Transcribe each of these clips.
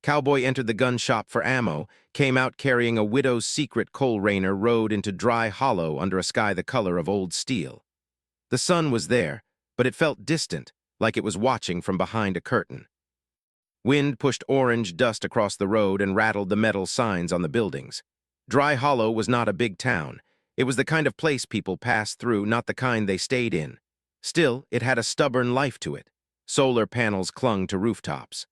Cowboy entered the gun shop for ammo, came out carrying a widow's secret coal rainer rode into dry hollow under a sky the color of old steel. The sun was there, but it felt distant, like it was watching from behind a curtain. Wind pushed orange dust across the road and rattled the metal signs on the buildings. Dry Hollow was not a big town. It was the kind of place people passed through, not the kind they stayed in. Still, it had a stubborn life to it. Solar panels clung to rooftops.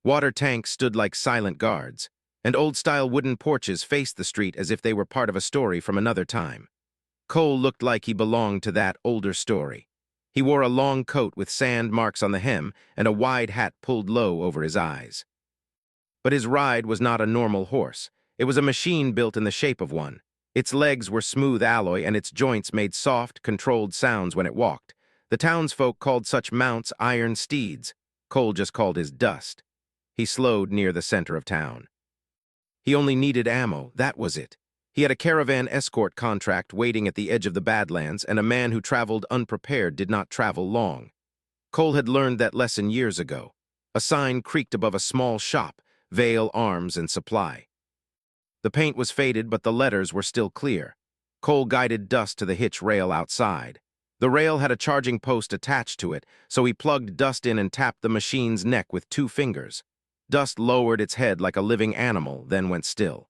Water tanks stood like silent guards, and old-style wooden porches faced the street as if they were part of a story from another time. Cole looked like he belonged to that older story. He wore a long coat with sand marks on the hem and a wide hat pulled low over his eyes. But his ride was not a normal horse. It was a machine built in the shape of one. Its legs were smooth alloy and its joints made soft, controlled sounds when it walked. The townsfolk called such mounts iron steeds. Cole just called his dust. He slowed near the center of town. He only needed ammo, that was it. He had a caravan escort contract waiting at the edge of the Badlands, and a man who traveled unprepared did not travel long. Cole had learned that lesson years ago. A sign creaked above a small shop, Vale Arms and Supply. The paint was faded, but the letters were still clear. Cole guided Dust to the hitch rail outside. The rail had a charging post attached to it, so he plugged Dust in and tapped the machine's neck with 2 fingers. Dust lowered its head like a living animal, then went still.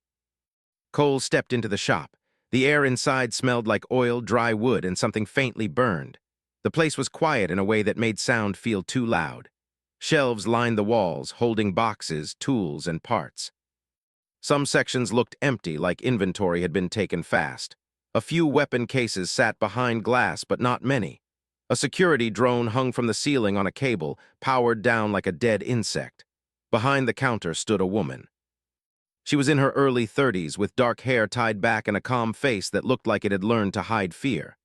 Cole stepped into the shop. The air inside smelled like oil, dry wood, and something faintly burned. The place was quiet in a way that made sound feel too loud. Shelves lined the walls, holding boxes, tools, and parts. Some sections looked empty, like inventory had been taken fast. A few weapon cases sat behind glass, but not many. A security drone hung from the ceiling on a cable, powered down like a dead insect. Behind the counter stood a woman. She was in her early 30s, with dark hair tied back and a calm face that looked like it had learned to hide fear.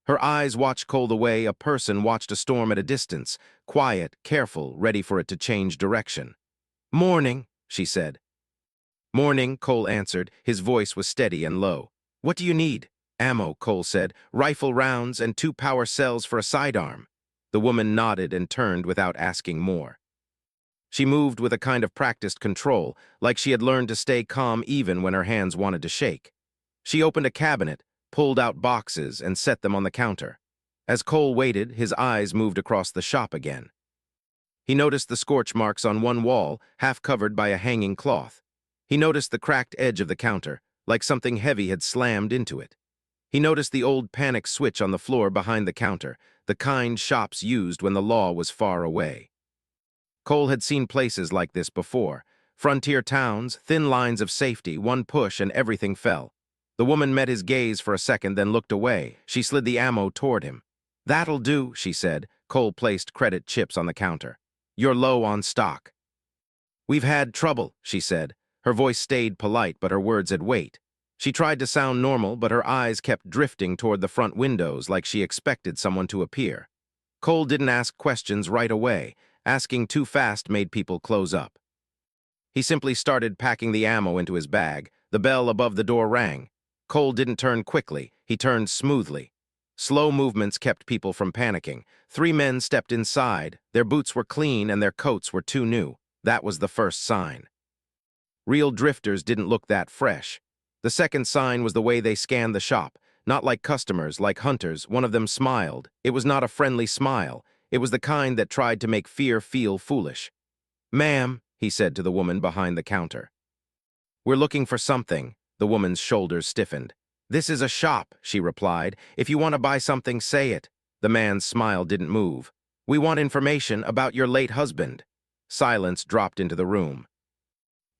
Her eyes watched Cole the way a person watched a storm at a distance, quiet, careful, ready for it to change direction. "Morning," she said. "Morning," Cole answered. His voice was steady and low. "What do you need?" "Ammo," Cole said. "Rifle rounds and 2 power cells for a sidearm." The woman nodded and turned without asking more. She moved with a kind of practiced control, like she had learned to stay calm even when her hands wanted to shake. She opened a cabinet, pulled out boxes, and set them on the counter. As Cole waited, his eyes moved across the shop again. He noticed the scorch marks on one wall, half covered by a hanging cloth. He noticed the cracked edge of the counter, like something heavy had slammed into it. He noticed the old panic switch on the floor behind the counter, the kind shops used when the law was far away. Cole had seen places like this before. Frontier towns, thin lines of safety, one push and everything fell. The woman met his gaze for a second, then looked away. She slid the ammo toward him. "That'll do," she said. Cole placed credit chips on the counter. "You're low on stock." "We've had trouble," she said. Her voice stayed polite, but her words had weight. She tried to sound normal, but her eyes kept drifting toward the front windows like she expected someone to appear. Cole didn't ask questions right away. Asking too fast made people close up. He simply started packing the ammo into his bag. The bell above the door rang. Cole didn't turn quickly. He turned smoothly. Slow movements kept people from panicking. 3 men stepped inside. Their boots were clean and their coats were too new. That was the first sign. Real drifters didn't look that fresh. The second sign was the way they scanned the shop. Not like customers, like hunters. One of them smiled. It was not a friendly smile. It was the kind that tried to make fear feel foolish. "Ma'am," he said to the woman behind the counter. "We're looking for something." The woman's shoulders stiffened. "This is a shop," she replied. "If you want to buy something, say it." The man's smile didn't move. "We want information about your late husband." Silence dropped into the room.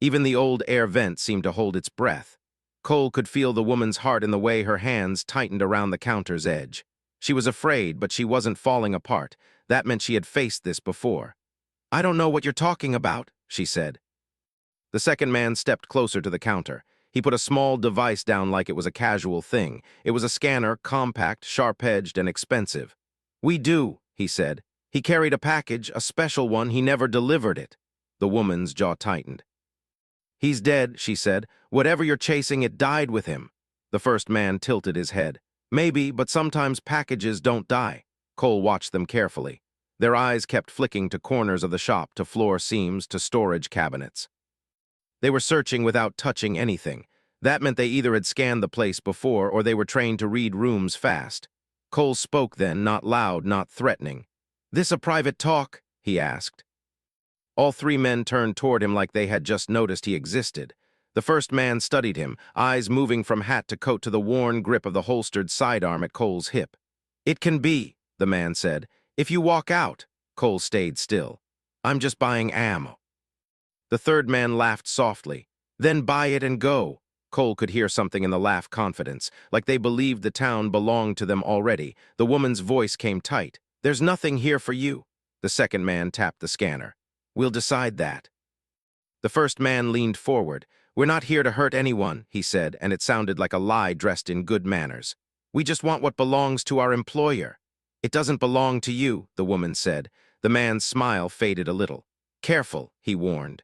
Even the old air vent seemed to hold its breath. Cole could feel the woman's heart in the way her hands tightened around the counter's edge. She was afraid, but she wasn't falling apart. That meant she had faced this before. "I don't know what you're talking about," she said. The second man stepped closer to the counter. He put a small device down like it was a casual thing. It was a scanner, compact, sharp-edged, and expensive. "We do," he said. "He carried a package, a special one. He never delivered it." The woman's jaw tightened. "He's dead," she said. "Whatever you're chasing, it died with him." The first man tilted his head. "Maybe, but sometimes packages don't die." Cole watched them carefully. Their eyes kept flicking to corners of the shop, to floor seams, to storage cabinets. They were searching without touching anything. That meant they either had scanned the place before or they were trained to read rooms fast. Cole spoke then, not loud, not threatening. "This a private talk?" he asked. All three men turned toward him like they had just noticed he existed. The first man studied him, eyes moving from hat to coat to the worn grip of the holstered sidearm at Cole's hip. "It can be," the man said. "If you walk out." Cole stayed still. "I'm just buying ammo." The third man laughed softly. "Then buy it and go." Cole could hear something in the laugh, confidence, like they believed the town belonged to them already. The woman's voice came tight. "There's nothing here for you." The second man tapped the scanner. "We'll decide that." The first man leaned forward. "We're not here to hurt anyone," he said, and it sounded like a lie dressed in good manners. "We just want what belongs to our employer." "It doesn't belong to you," the woman said. The man's smile faded a little. "Careful," he warned.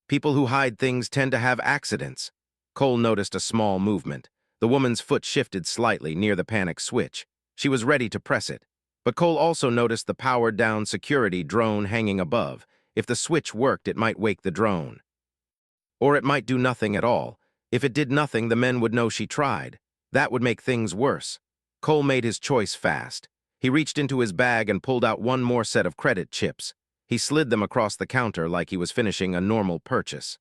"People who hide things tend to have accidents." Cole noticed a small movement. The woman's foot shifted slightly near the panic switch. She was ready to press it. But Cole also noticed the powered-down security drone hanging above. If the switch worked, it might wake the drone. Or it might do nothing at all. If it did nothing, the men would know she tried. That would make things worse. Cole made his choice fast. He reached into his bag and pulled out one more set of credit chips. He slid them across the counter like he was finishing a normal purchase.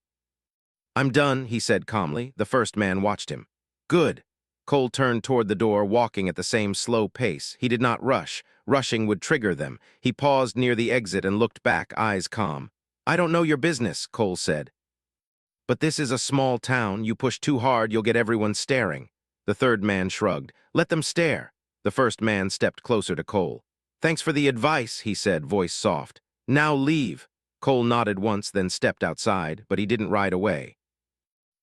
"I'm done," he said calmly. The first man watched him. "Good." Cole turned toward the door, walking at the same slow pace. He did not rush. Rushing would trigger them. He paused near the exit and looked back, eyes calm. "I don't know your business," Cole said. "But this is a small town. You push too hard, you'll get everyone staring." The third man shrugged. "Let them stare." The first man stepped closer to Cole. "Thanks for the advice," he said, voice soft. "Now leave." Cole nodded once, then stepped outside, but he didn't ride away.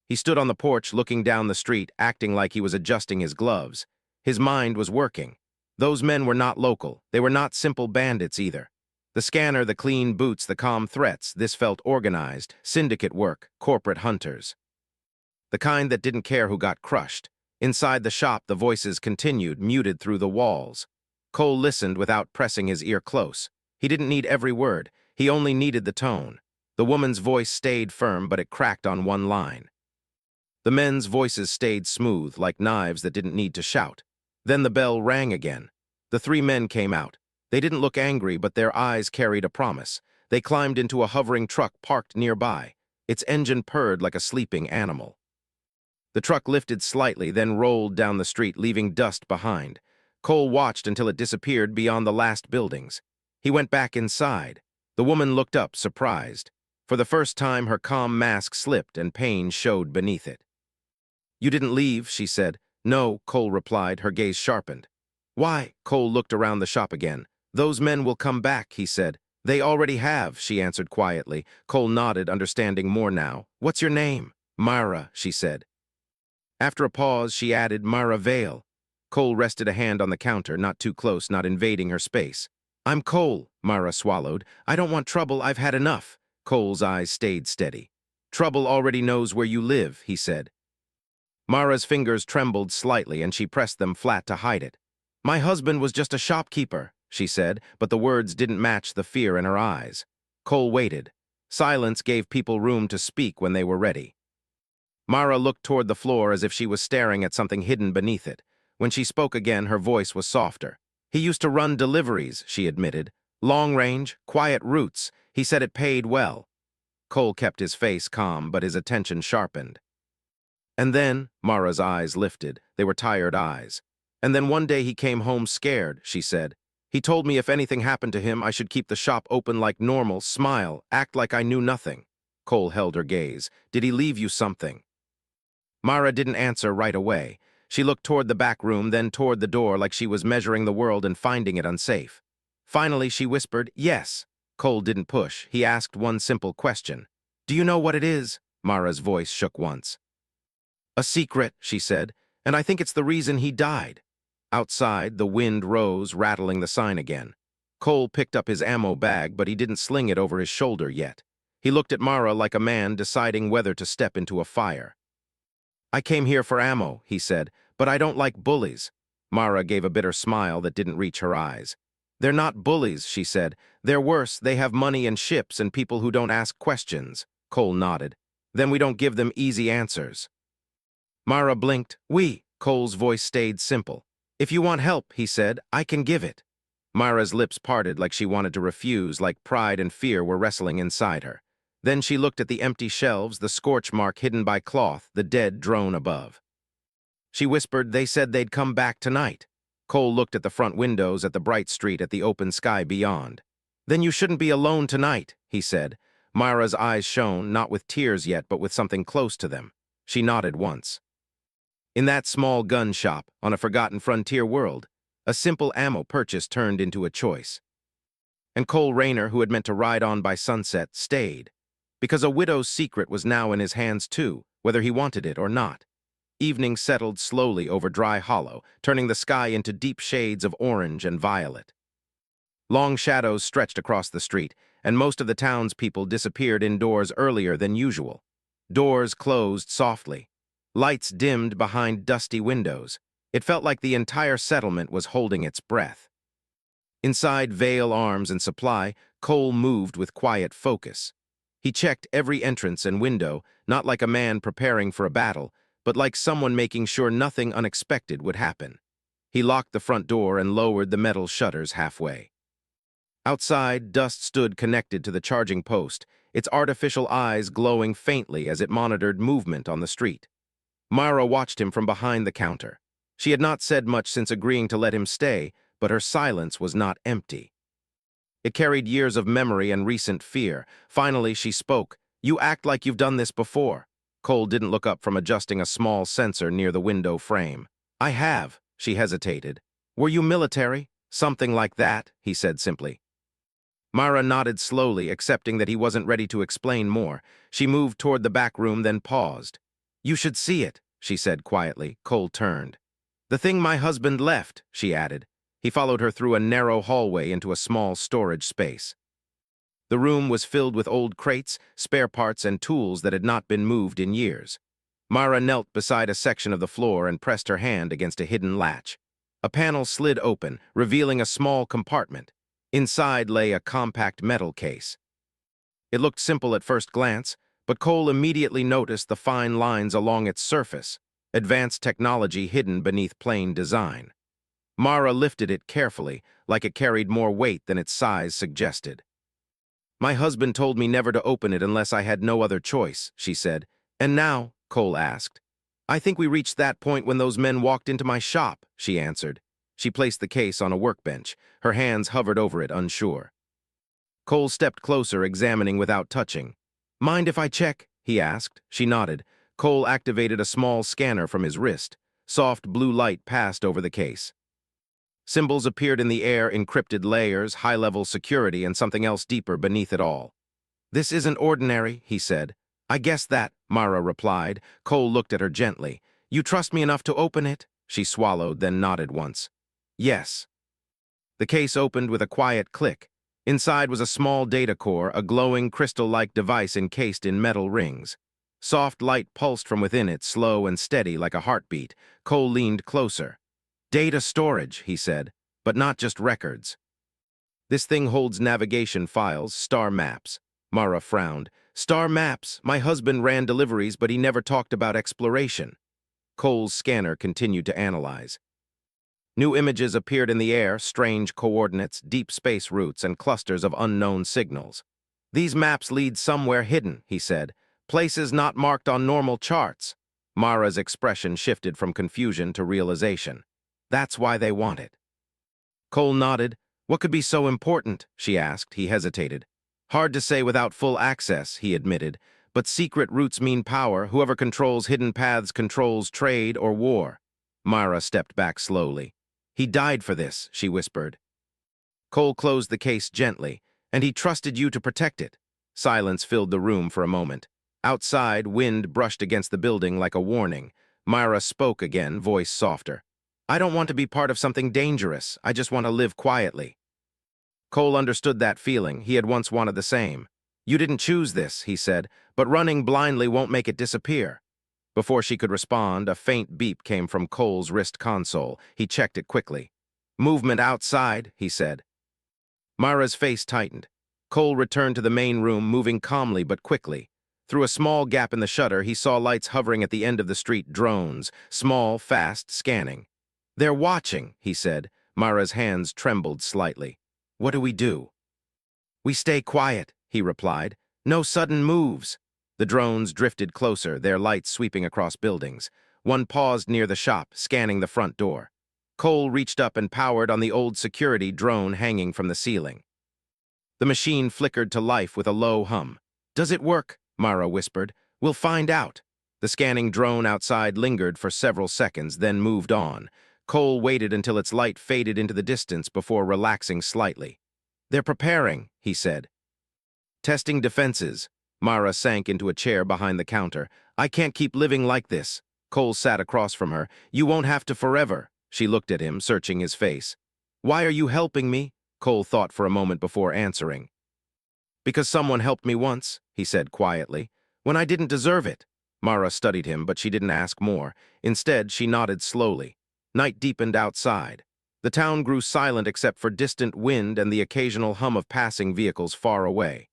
He stood on the porch looking down the street, acting like he was adjusting his gloves. His mind was working. Those men were not local. They were not simple bandits either. The scanner, the clean boots, the calm threats, this felt organized, syndicate work, corporate hunters. The kind that didn't care who got crushed. Inside the shop, the voices continued, muted through the walls. Cole listened without pressing his ear close. He didn't need every word. He only needed the tone. The woman's voice stayed firm, but it cracked on one line. The men's voices stayed smooth, like knives that didn't need to shout. Then the bell rang again. The three men came out. They didn't look angry, but their eyes carried a promise. They climbed into a hovering truck parked nearby. Its engine purred like a sleeping animal. The truck lifted slightly, then rolled down the street, leaving dust behind. Cole watched until it disappeared beyond the last buildings. He went back inside. The woman looked up, surprised. For the first time, her calm mask slipped and pain showed beneath it. "You didn't leave," she said. "No," Cole replied, her gaze sharpened. "Why?" Cole looked around the shop again. "Those men will come back," he said. "They already have," she answered quietly. Cole nodded, understanding more now. "What's your name?" "Myra," she said. After a pause, she added, "Myra Vale." Cole rested a hand on the counter, not too close, not invading her space. "I'm Cole," Myra swallowed. "I don't want trouble, I've had enough." Cole's eyes stayed steady. "Trouble already knows where you live," he said. Mara's fingers trembled slightly, and she pressed them flat to hide it. "My husband was just a shopkeeper," she said, but the words didn't match the fear in her eyes. Cole waited. Silence gave people room to speak when they were ready. Mara looked toward the floor as if she was staring at something hidden beneath it. When she spoke again, her voice was softer. "He used to run deliveries," she admitted. "Long range, quiet routes. He said it paid well." Cole kept his face calm, but his attention sharpened. "And then," Mara's eyes lifted. They were tired eyes. "And then one day he came home scared," she said. "He told me if anything happened to him, I should keep the shop open like normal, smile, act like I knew nothing." Cole held her gaze. "Did he leave you something?" Mara didn't answer right away. She looked toward the back room, then toward the door like she was measuring the world and finding it unsafe. Finally, she whispered, "Yes." Cole didn't push. He asked one simple question. "Do you know what it is?" Mara's voice shook once. "A secret," she said, "and I think it's the reason he died." Outside, the wind rose, rattling the sign again. Cole picked up his ammo bag, but he didn't sling it over his shoulder yet. He looked at Mara like a man deciding whether to step into a fire. "I came here for ammo," he said, "but I don't like bullies." Mara gave a bitter smile that didn't reach her eyes. They're not bullies, she said. They're worse. They have money and ships and people who don't ask questions. Cole nodded. Then we don't give them easy answers. Mara blinked. We. Cole's voice stayed simple. If you want help, he said, I can give it. Mara's lips parted like she wanted to refuse, like pride and fear were wrestling inside her. Then she looked at the empty shelves, the scorch mark hidden by cloth, the dead drone above. She whispered, they said they'd come back tonight. Cole looked at the front windows, at the bright street, at the open sky beyond. Then you shouldn't be alone tonight, he said. Mara's eyes shone, not with tears yet, but with something close to them. She nodded once. In that small gun shop, on a forgotten frontier world, a simple ammo purchase turned into a choice. And Cole Rayner, who had meant to ride on by sunset, stayed. Because a widow's secret was now in his hands too, whether he wanted it or not. Evening settled slowly over Dry Hollow, turning the sky into deep shades of orange and violet. Long shadows stretched across the street, and most of the townspeople disappeared indoors earlier than usual. Doors closed softly. Lights dimmed behind dusty windows. It felt like the entire settlement was holding its breath. Inside Vale Arms and Supply, Cole moved with quiet focus. He checked every entrance and window, not like a man preparing for a battle, but like someone making sure nothing unexpected would happen. He locked the front door and lowered the metal shutters halfway. Outside, Dust stood connected to the charging post, its artificial eyes glowing faintly as it monitored movement on the street. Mara watched him from behind the counter. She had not said much since agreeing to let him stay, but her silence was not empty. It carried years of memory and recent fear. Finally, she spoke. You act like you've done this before. Cole didn't look up from adjusting a small sensor near the window frame. I have, she hesitated. Were you military? Something like that, he said simply. Mara nodded slowly, accepting that he wasn't ready to explain more. She moved toward the back room, then paused. You should see it, she said quietly. Cole turned. The thing my husband left, she added. He followed her through a narrow hallway into a small storage space. The room was filled with old crates, spare parts, and tools that had not been moved in years. Mara knelt beside a section of the floor and pressed her hand against a hidden latch. A panel slid open, revealing a small compartment. Inside lay a compact metal case. It looked simple at first glance, but Cole immediately noticed the fine lines along its surface, advanced technology hidden beneath plain design. Mara lifted it carefully, like it carried more weight than its size suggested. My husband told me never to open it unless I had no other choice, she said. And now, Cole asked. I think we reached that point when those men walked into my shop, she answered. She placed the case on a workbench. Her hands hovered over it, unsure. Cole stepped closer, examining without touching. Mind if I check? He asked. She nodded. Cole activated a small scanner from his wrist. Soft blue light passed over the case. Symbols appeared in the air, encrypted layers, high-level security, and something else deeper beneath it all. This isn't ordinary, he said. I guess that, Mara replied. Cole looked at her gently. You trust me enough to open it? She swallowed, then nodded once. Yes. The case opened with a quiet click. Inside was a small data core, a glowing crystal-like device encased in metal rings. Soft light pulsed from within it, slow and steady like a heartbeat. Cole leaned closer. Data storage, he said, but not just records. This thing holds navigation files, star maps. Mara frowned. Star maps. My husband ran deliveries, but he never talked about exploration. Cole's scanner continued to analyze. New images appeared in the air, strange coordinates, deep space routes, and clusters of unknown signals. These maps lead somewhere hidden, he said. Places not marked on normal charts. Mara's expression shifted from confusion to realization. That's why they want it. Cole nodded. What could be so important? She asked. He hesitated. Hard to say without full access, he admitted. But secret routes mean power. Whoever controls hidden paths controls trade or war. Mara stepped back slowly. He died for this, she whispered. Cole closed the case gently, and he trusted you to protect it. Silence filled the room for a moment. Outside, wind brushed against the building like a warning. Mara spoke again, voice softer. I don't want to be part of something dangerous. I just want to live quietly. Cole understood that feeling. He had once wanted the same. You didn't choose this, he said, but running blindly won't make it disappear. Before she could respond, a faint beep came from Cole's wrist console. He checked it quickly. Movement outside, he said. Mara's face tightened. Cole returned to the main room, moving calmly but quickly. Through a small gap in the shutter, he saw lights hovering at the end of the street, drones, small, fast, scanning. "They're watching," he said. Mara's hands trembled slightly. "What do we do?" "We stay quiet," he replied. "No sudden moves." The drones drifted closer, their lights sweeping across buildings. One paused near the shop, scanning the front door. Cole reached up and powered on the old security drone hanging from the ceiling. The machine flickered to life with a low hum. "Does it work?" Mara whispered. "We'll find out." The scanning drone outside lingered for several seconds, then moved on. Cole waited until its light faded into the distance before relaxing slightly. "They're preparing," he said. "Testing defenses." Mara sank into a chair behind the counter. "I can't keep living like this." Cole sat across from her. "You won't have to forever." She looked at him, searching his face. "Why are you helping me?" Cole thought for a moment before answering. "Because someone helped me once," he said quietly, "when I didn't deserve it." Mara studied him, but she didn't ask more. Instead, she nodded slowly. Night deepened outside. The town grew silent except for distant wind and the occasional hum of passing vehicles far away.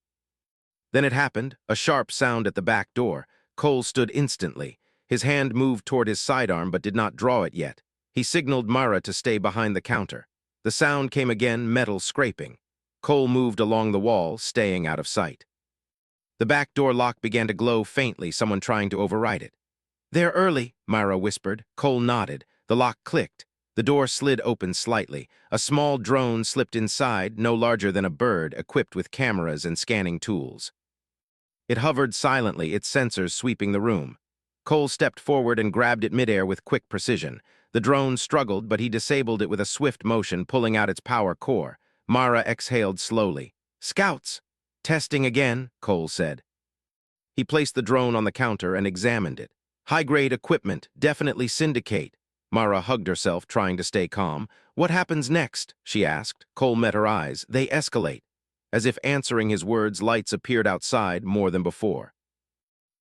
Then it happened, a sharp sound at the back door. Cole stood instantly. His hand moved toward his sidearm but did not draw it yet. He signaled Mara to stay behind the counter. The sound came again, metal scraping. Cole moved along the wall, staying out of sight. The back door lock began to glow faintly, someone trying to override it. "They're early," Mara whispered. Cole nodded. The lock clicked. The door slid open slightly. A small drone slipped inside, no larger than a bird, equipped with cameras and scanning tools. It hovered silently, its sensors sweeping the room. Cole stepped forward and grabbed it midair with quick precision. The drone struggled, but he disabled it with a swift motion, pulling out its power core. Mara exhaled slowly. "Scouts!" "Testing again," Cole said. He placed the drone on the counter and examined it. "High-grade equipment, definitely syndicate." Mara hugged herself, trying to stay calm. "What happens next?" she asked. Cole met her eyes. "They escalate." As if answering his words, lights appeared outside more than before.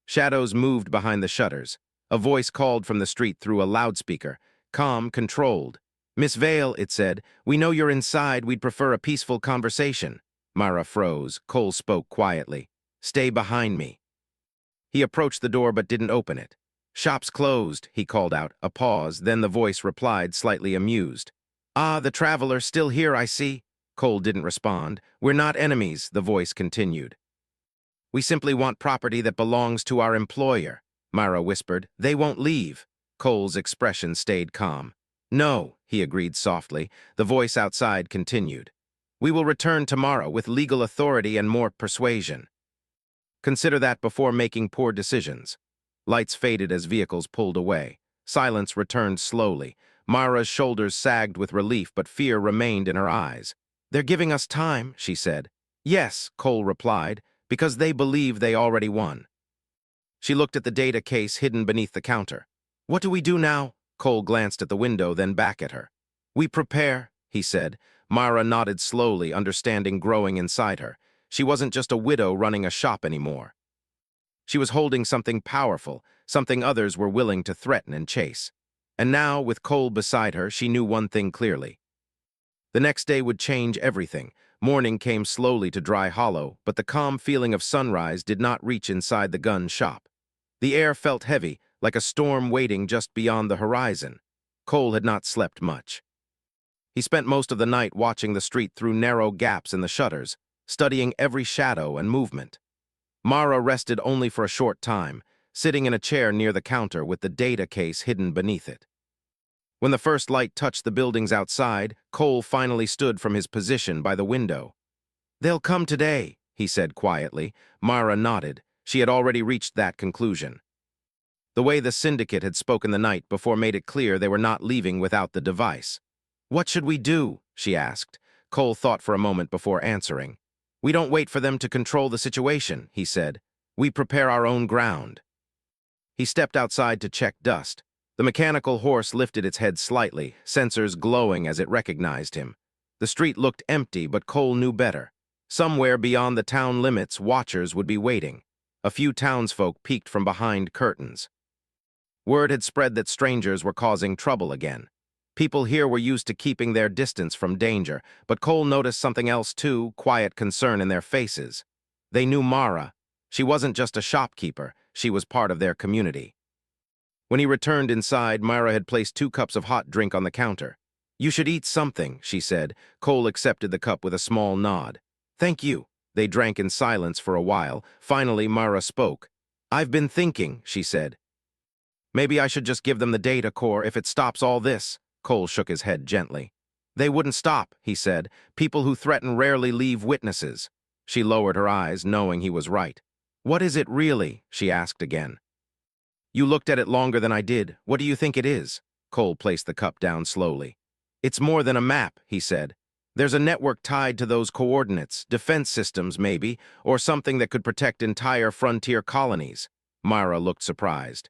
Shadows moved behind the shutters. A voice called from the street through a loudspeaker. Calm, controlled. "Miss Vale," it said, "we know you're inside. We'd prefer a peaceful conversation." Mara froze. Cole spoke quietly. "Stay behind me." He approached the door but didn't open it. "Shop's closed," he called out. A pause, then the voice replied, slightly amused. "Ah, the traveler, still here, I see." Cole didn't respond. "We're not enemies," the voice continued. "We simply want property that belongs to our employer," Mara whispered. "They won't leave." Cole's expression stayed calm. "No," he agreed softly. The voice outside continued. "We will return tomorrow with legal authority and more persuasion. Consider that before making poor decisions." Lights faded as vehicles pulled away. Silence returned slowly. Mara's shoulders sagged with relief, but fear remained in her eyes. "They're giving us time," she said. "Yes," Cole replied, "because they believe they already won." She looked at the data case hidden beneath the counter. "What do we do now?" Cole glanced at the window, then back at her. "We prepare," he said. Mara nodded slowly, understanding growing inside her. She wasn't just a widow running a shop anymore. She was holding something powerful, something others were willing to threaten and chase. And now, with Cole beside her, she knew one thing clearly. The next day would change everything. Morning came slowly to Dry Hollow, but the calm feeling of sunrise did not reach inside the gun shop. The air felt heavy, like a storm waiting just beyond the horizon. Cole had not slept much. He spent most of the night watching the street through narrow gaps in the shutters, studying every shadow and movement. Mara rested only for a short time, sitting in a chair near the counter with the data case hidden beneath it. When the first light touched the buildings outside, Cole finally stood from his position by the window. "They'll come today," he said quietly. Mara nodded. She had already reached that conclusion. The way the syndicate had spoken the night before made it clear they were not leaving without the device. "What should we do?" she asked. Cole thought for a moment before answering. "We don't wait for them to control the situation," he said. "We prepare our own ground." He stepped outside to check dust. The mechanical horse lifted its head slightly, sensors glowing as it recognized him. The street looked empty, but Cole knew better. Somewhere beyond the town limits, watchers would be waiting. A few townsfolk peeked from behind curtains. Word had spread that strangers were causing trouble again. People here were used to keeping their distance from danger, but Cole noticed something else too, quiet concern in their faces. They knew Mara. She wasn't just a shopkeeper, she was part of their community. When he returned inside, Myra had placed 2 cups of hot drink on the counter. "You should eat something," she said. Cole accepted the cup with a small nod. "Thank you." They drank in silence for a while. Finally, Myra spoke. "I've been thinking," she said. "Maybe I should just give them the data core if it stops all this." Cole shook his head gently. "They wouldn't stop," he said. "People who threaten rarely leave witnesses." She lowered her eyes, knowing he was right. "What is it really?" she asked again. "You looked at it longer than I did. What do you think it is?" Cole placed the cup down slowly. "It's more than a map," he said. "There's a network tied to those coordinates, defense systems maybe, or something that could protect entire frontier colonies." Myra looked surprised.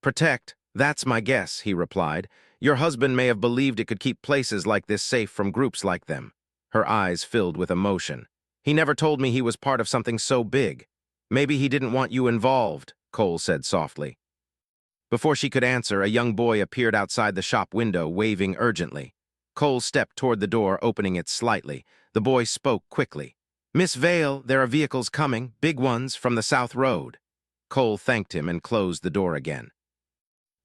"Protect? That's my guess," he replied. "Your husband may have believed it could keep places like this safe from groups like them." Her eyes filled with emotion. "He never told me he was part of something so big." "Maybe he didn't want you involved," Cole said softly. Before she could answer, a young boy appeared outside the shop window, waving urgently. Cole stepped toward the door, opening it slightly. The boy spoke quickly. "Miss Vale, there are vehicles coming, big ones, from the South Road." Cole thanked him and closed the door again.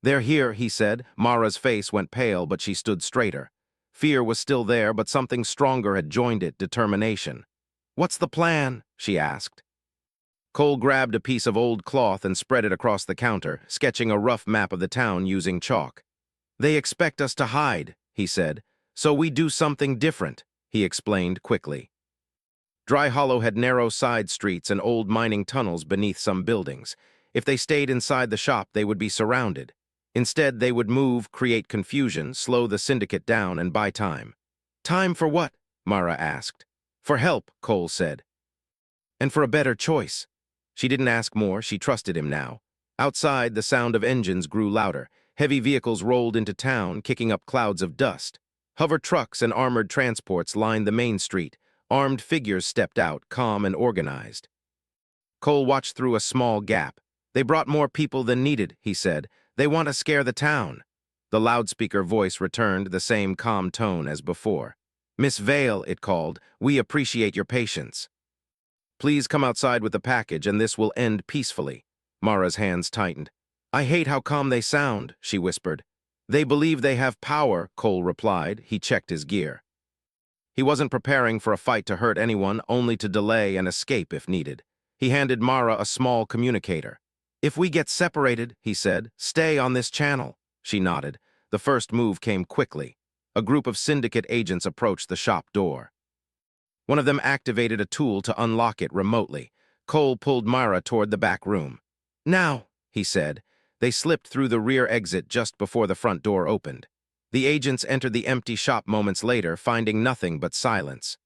"They're here," he said. Mara's face went pale, but she stood straighter. Fear was still there, but something stronger had joined it, determination. "What's the plan?" she asked. Cole grabbed a piece of old cloth and spread it across the counter, sketching a rough map of the town using chalk. "They expect us to hide," he said. "So we do something different," he explained quickly. Dry Hollow had narrow side streets and old mining tunnels beneath some buildings. If they stayed inside the shop, they would be surrounded. Instead, they would move, create confusion, slow the syndicate down, and buy time. "Time for what?" Mara asked. "For help," Cole said. "And for a better choice." She didn't ask more, she trusted him now. Outside, the sound of engines grew louder. Heavy vehicles rolled into town, kicking up clouds of dust. Hover trucks and armored transports lined the main street. Armed figures stepped out, calm and organized. Cole watched through a small gap. "They brought more people than needed," he said. "They want to scare the town." The loudspeaker voice returned, the same calm tone as before. "Miss Vale," it called, "we appreciate your patience. Please come outside with the package, and this will end peacefully." Mara's hands tightened. "I hate how calm they sound," she whispered. "They believe they have power," Cole replied. He checked his gear. He wasn't preparing for a fight to hurt anyone, only to delay and escape if needed. He handed Mara a small communicator. "If we get separated," he said, "stay on this channel." She nodded. The first move came quickly. A group of syndicate agents approached the shop door. One of them activated a tool to unlock it remotely. Cole pulled Myra toward the back room. "Now," he said. They slipped through the rear exit just before the front door opened. The agents entered the empty shop moments later, finding nothing but silence.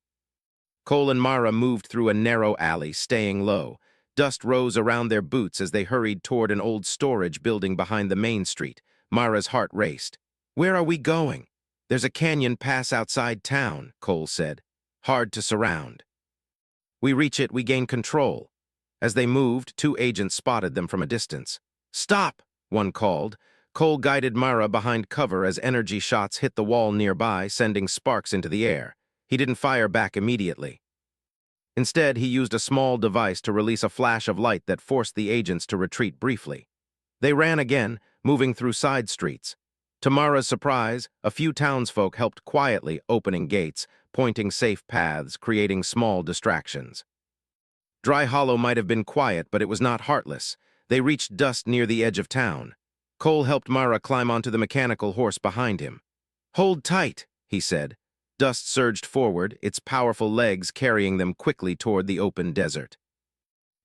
Cole and Myra moved through a narrow alley, staying low. Dust rose around their boots as they hurried toward an old storage building behind the main street. Myra's heart raced. "Where are we going?" "There's a canyon pass outside town," Cole said. "Hard to surround. We reach it, we gain control." As they moved, 2 agents spotted them from a distance. "Stop!" one called. Cole guided Myra behind cover as energy shots hit the wall nearby, sending sparks into the air. He didn't fire back immediately. Instead, he used a small device to release a flash of light that forced the agents to retreat briefly. They ran again, moving through side streets. To Mara's surprise, a few townsfolk helped quietly, opening gates, pointing safe paths, creating small distractions. Dry Hollow might have been quiet, but it was not heartless. They reached dust near the edge of town. Cole helped Mara climb onto the mechanical horse behind him. "Hold tight," he said. Dust surged forward, its powerful legs carrying them quickly toward the open desert.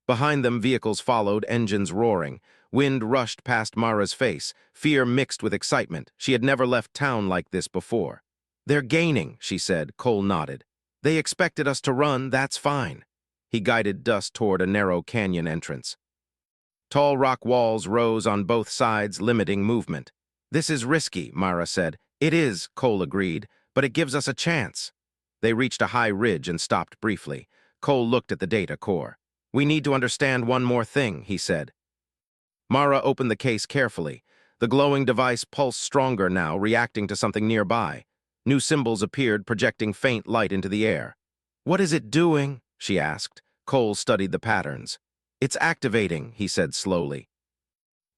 Behind them, vehicles followed, engines roaring. Wind rushed past Mara's face, fear mixed with excitement. She had never left town like this before. "They're gaining," she said. Cole nodded. "They expected us to run, that's fine." He guided Dust toward a narrow canyon entrance. Tall rock walls rose on both sides, limiting movement. "This is risky," Mara said. "It is," Cole agreed, "but it gives us a chance." They reached a high ridge and stopped briefly. Cole looked at the data core. "We need to understand one more thing," he said. Mara opened the case carefully. The glowing device pulsed stronger now, reacting to something nearby. New symbols appeared, projecting faint light into the air. "What is it doing?" she asked. Cole studied the patterns. "It's activating," he said slowly.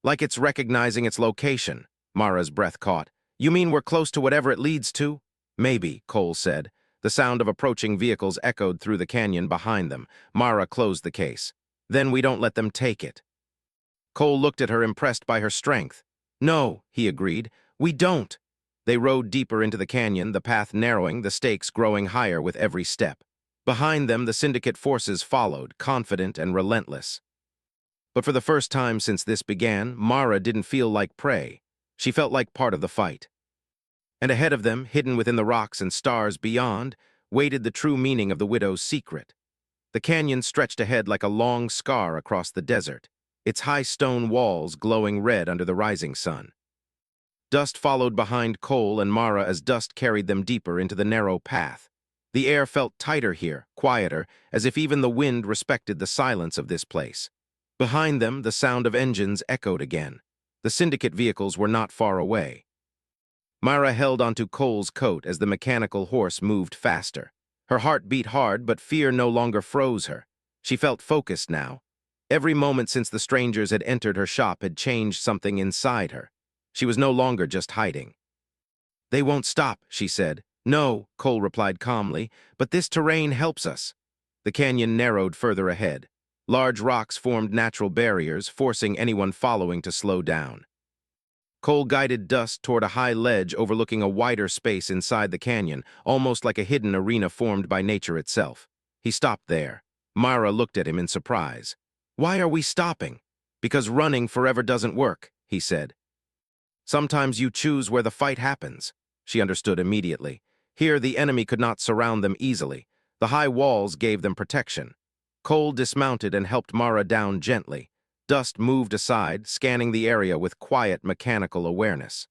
"Like it's recognizing its location." Mara's breath caught. "You mean we're close to whatever it leads to?" "Maybe," Cole said. The sound of approaching vehicles echoed through the canyon behind them. Mara closed the case. "Then we don't let them take it." Cole looked at her, impressed by her strength. "No," he agreed. "We don't." They rode deeper into the canyon, the path narrowing, the stakes growing higher with every step. Behind them, the syndicate forces followed, confident and relentless. But for the first time since this began, Mara didn't feel like prey. She felt like part of the fight. And ahead of them, hidden within the rocks and stars beyond, waited the true meaning of the widow's secret. The canyon stretched ahead like a long scar across the desert, its high stone walls glowing red under the rising sun. Dust followed behind Cole and Mara as dust carried them deeper into the narrow path. The air felt tighter here, quieter, as if even the wind respected the silence of this place. Behind them, the sound of engines echoed again. The syndicate vehicles were not far away. Mara held onto Cole's coat as the mechanical horse moved faster. Her heart beat hard, but fear no longer froze her. She felt focused now. Every moment since the strangers had entered her shop had changed something inside her. She was no longer just hiding. "They won't stop," she said. "No," Cole replied calmly, "but this terrain helps us." The canyon narrowed further ahead. Large rocks formed natural barriers, forcing anyone following to slow down. Cole guided Dust toward a high ledge overlooking a wider space inside the canyon, almost like a hidden arena formed by nature itself. He stopped there. Mara looked at him in surprise. "Why are we stopping?" "Because running forever doesn't work," he said. "Sometimes you choose where the fight happens." She understood immediately. Here, the enemy could not surround them easily. The high walls gave them protection. Cole dismounted and helped Mara down gently. Dust moved aside, scanning the area with quiet, mechanical awareness.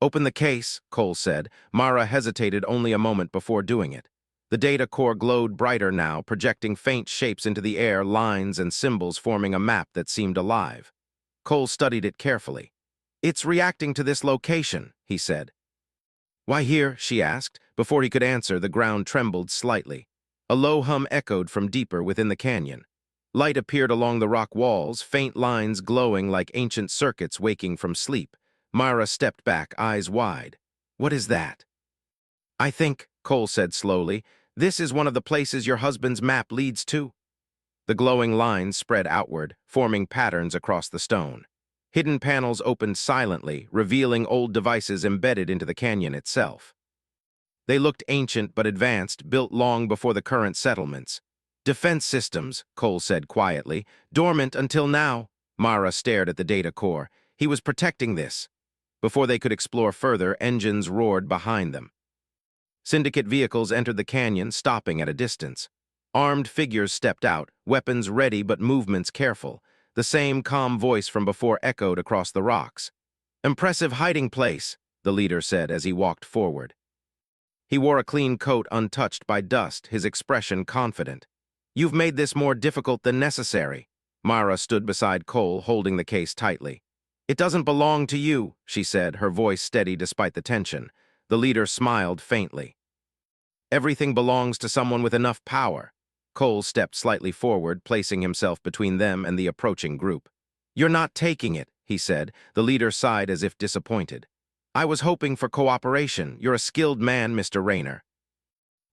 "Open the case," Cole said. Mara hesitated only a moment before doing it. The data core glowed brighter now, projecting faint shapes into the air, lines and symbols forming a map that seemed alive. Cole studied it carefully. "It's reacting to this location," he said. "Why here?" she asked. Before he could answer, the ground trembled slightly. A low hum echoed from deeper within the canyon. Light appeared along the rock walls, faint lines glowing like ancient circuits waking from sleep. Mara stepped back, eyes wide. "What is that?" "I think," Cole said slowly, "this is one of the places your husband's map leads to." The glowing lines spread outward, forming patterns across the stone. Hidden panels opened silently, revealing old devices embedded into the canyon itself. They looked ancient but advanced, built long before the current settlements. "Defense systems," Cole said quietly. "Dormant until now." Mara stared at the data core. He was protecting this. Before they could explore further, engines roared behind them. Syndicate vehicles entered the canyon, stopping at a distance. Armed figures stepped out, weapons ready but movements careful. The same calm voice from before echoed across the rocks. "Impressive hiding place," the leader said as he walked forward. He wore a clean coat untouched by dust, his expression confident. "You've made this more difficult than necessary." Mara stood beside Cole, holding the case tightly. "It doesn't belong to you," she said, her voice steady despite the tension. The leader smiled faintly. "Everything belongs to someone with enough power." Cole stepped slightly forward, placing himself between them and the approaching group. "You're not taking it," he said. The leader sighed as if disappointed. "I was hoping for cooperation. You're a skilled man, Mr. Rayner.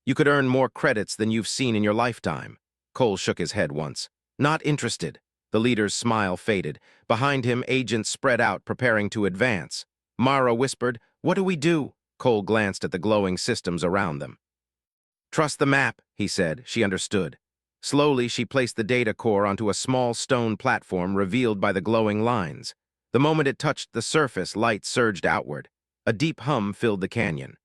You could earn more credits than you've seen in your lifetime." Cole shook his head once. "Not interested." The leader's smile faded. Behind him, agents spread out, preparing to advance. Mara whispered, "What do we do?" Cole glanced at the glowing systems around them. "Trust the map," he said. She understood. Slowly, she placed the data core onto a small stone platform revealed by the glowing lines. The moment it touched the surface, light surged outward. A deep hum filled the canyon.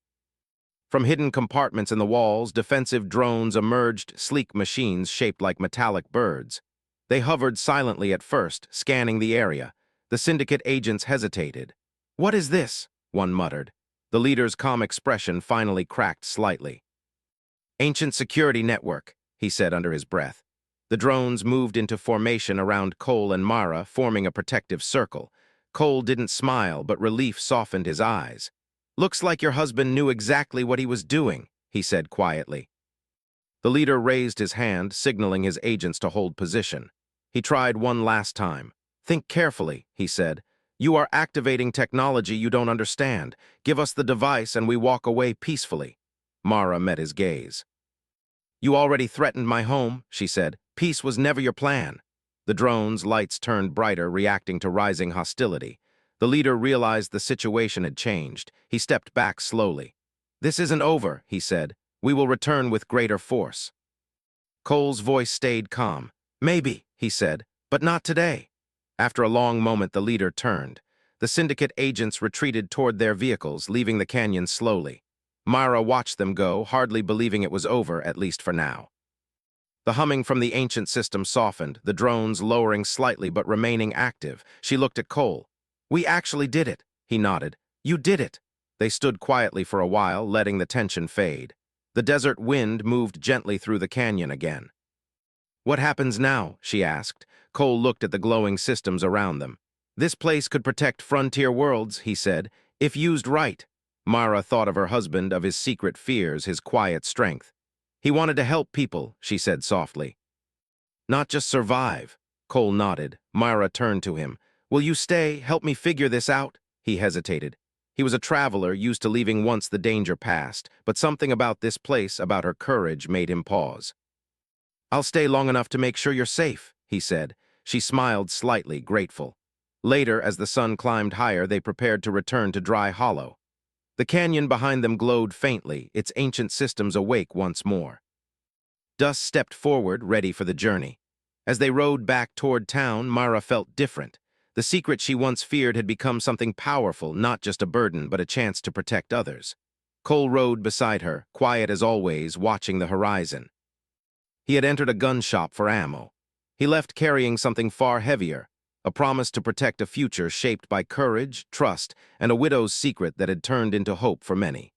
From hidden compartments in the walls, defensive drones emerged, sleek machines shaped like metallic birds. They hovered silently at first, scanning the area. The syndicate agents hesitated. "What is this?" one muttered. The leader's calm expression finally cracked slightly. "Ancient security network," he said under his breath. The drones moved into formation around Cole and Mara, forming a protective circle. Cole didn't smile, but relief softened his eyes. "Looks like your husband knew exactly what he was doing," he said quietly. The leader raised his hand, signaling his agents to hold position. He tried one last time. "Think carefully," he said. "You are activating technology you don't understand. Give us the device and we walk away peacefully." Mara met his gaze. "You already threatened my home," she said. "Peace was never your plan." The drone's lights turned brighter, reacting to rising hostility. The leader realized the situation had changed. He stepped back slowly. "This isn't over," he said. "We will return with greater force." Cole's voice stayed calm. "Maybe," he said, "but not today." After a long moment, the leader turned. The syndicate agents retreated toward their vehicles, leaving the canyon slowly. Myra watched them go, hardly believing it was over, at least for now. The humming from the ancient system softened, the drones lowering slightly but remaining active. She looked at Cole. "We actually did it," he nodded. "You did it." They stood quietly for a while, letting the tension fade. The desert wind moved gently through the canyon again. "What happens now?" she asked. Cole looked at the glowing systems around them. "This place could protect frontier worlds," he said, "if used right." Mara thought of her husband, of his secret fears, his quiet strength. "He wanted to help people," she said softly. "Not just survive." Cole nodded. Myra turned to him. "Will you stay? Help me figure this out?" He hesitated. He was a traveler, used to leaving once the danger passed, but something about this place, about her courage, made him pause. "I'll stay long enough to make sure you're safe," he said. She smiled slightly, grateful. Later, as the sun climbed higher, they prepared to return to Dry Hollow. The canyon behind them glowed faintly, its ancient systems awake once more. Dust stepped forward, ready for the journey. As they rode back toward town, Mara felt different. The secret she once feared had become something powerful, not just a burden, but a chance to protect others. Cole rode beside her, quiet as always, watching the horizon. He had entered a gun shop for ammo. He left carrying something far heavier, a promise to protect a future shaped by courage, trust, and a widow's secret that had turned into hope for many.